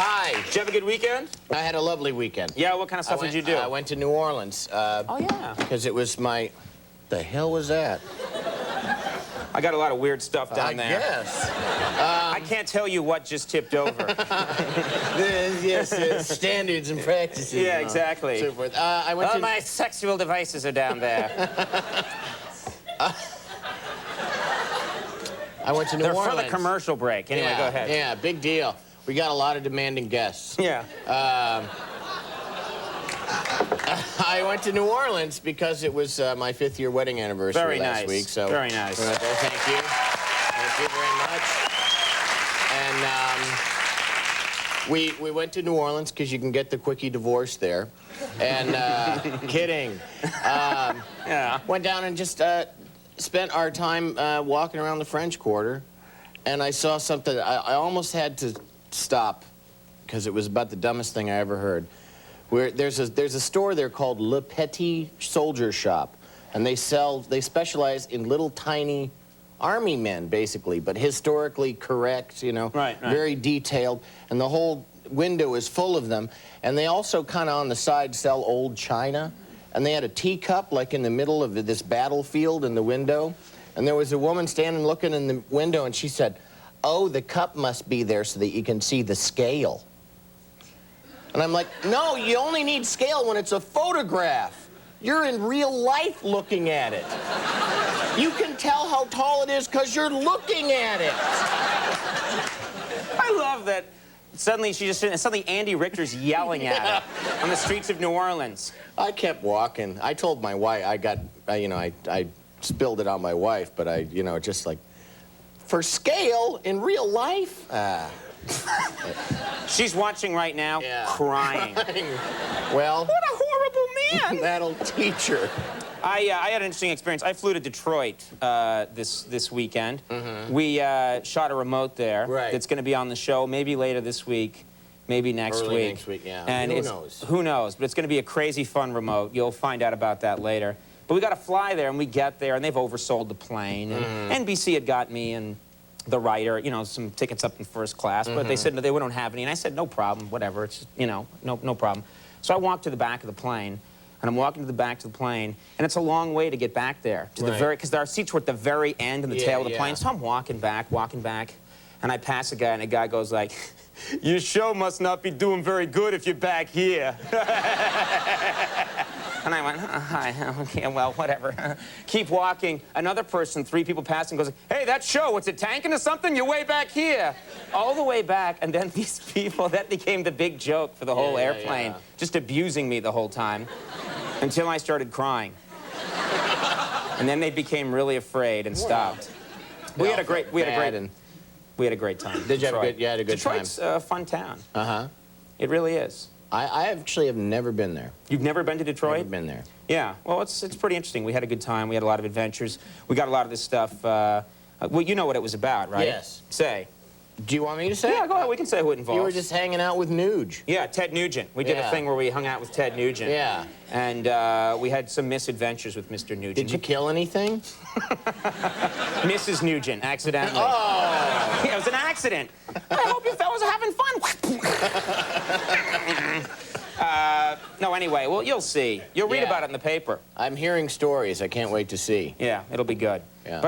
Hi. Did you have a good weekend? I had a lovely weekend. Yeah, what kind of stuff did you do? I went to New Orleans. Oh, yeah. Because it was my... The hell was that? I got a lot of weird stuff down there. Yes. I can't tell you what just tipped over. Yes, standards and practices. Yeah, and exactly. so forth. I went to... my sexual devices are down there. I went to New They're Orleans. for the commercial break. Anyway, Yeah, go ahead. Yeah, big deal. We got a lot of demanding guests. Yeah. I went to New Orleans because it was my 5th-year wedding anniversary last week. So very nice. we went there. Thank you. Thank you very much. And we went to New Orleans because you can get the quickie divorce there. And kidding. Yeah. Went down and just spent our time walking around the French Quarter. And I saw something. I almost had to stop because it was about the dumbest thing I ever heard. Where there's a store there called Le Petit Soldier Shop, and they specialize in little tiny army men, basically, but historically correct, you know, right. Very detailed, and the whole window is full of them. And they also kind of on the side sell old china, and they had a teacup like in the middle of this battlefield in the window, and there was a woman standing looking in the window, and she said, "Oh, the cup must be there so that you can see the scale." And I'm like, no, you only need scale when it's a photograph. You're in real life looking at it. You can tell how tall it is because you're looking at it. I love that suddenly suddenly Andy Richter's yelling at her on the streets of New Orleans. I kept walking. I told my wife, I spilled it on my wife, but just like, for scale in real life? She's watching right now, crying. Well, what a horrible man! That'll teach her. I had an interesting experience. I flew to Detroit this weekend. Mm-hmm. We shot a remote there. Right. That's going to be on the show maybe later this week, maybe next Early week. next week, yeah. And who knows? Who knows? But it's going to be a crazy fun remote. You'll find out about that later. But we got to fly there, and we get there, and they've oversold the plane. And NBC had got me and the writer, some tickets up in first class, but they said no, they don't have any. And I said, no problem, whatever. It's no problem. So I walked to the back of the plane. And I'm walking to the back of the plane, and it's a long way to get back there, to the because our seats were at the very end and the tail of the plane. So I'm walking back, and I pass a guy, and the guy goes like, "Your show must not be doing very good if you're back here." And I went, "Hi, okay, well, whatever." Keep walking. Another person, 3 people passing, goes, "Hey, that show, what's it, tanking or something? You're way back here." All the way back, and then these people, that became the big joke for the whole airplane, just abusing me the whole time, until I started crying. And then they became really afraid and stopped. We had a great time. Did you have a good, you had a good Detroit's time? a fun town. Uh-huh. It really is. I actually have never been there. You've never been to Detroit? Never been there. Yeah, well, it's pretty interesting. We had a good time. We had a lot of adventures. We got a lot of this stuff. Well, you know what it was about, right? Yes. Say. Do you want me to say? Yeah, go ahead. We can say who it involves. You were just hanging out with Nuge. Yeah, Ted Nugent. We did a thing where we hung out with Ted Nugent. Yeah. And we had some misadventures with Mr. Nugent. Did you kill anything? Mrs. Nugent, accidentally. Oh! Yeah, it was an accident. I hope you fellas are having fun. No, anyway, well, you'll see. You'll read about it in the paper. I'm hearing stories. I can't wait to see. Yeah, it'll be good.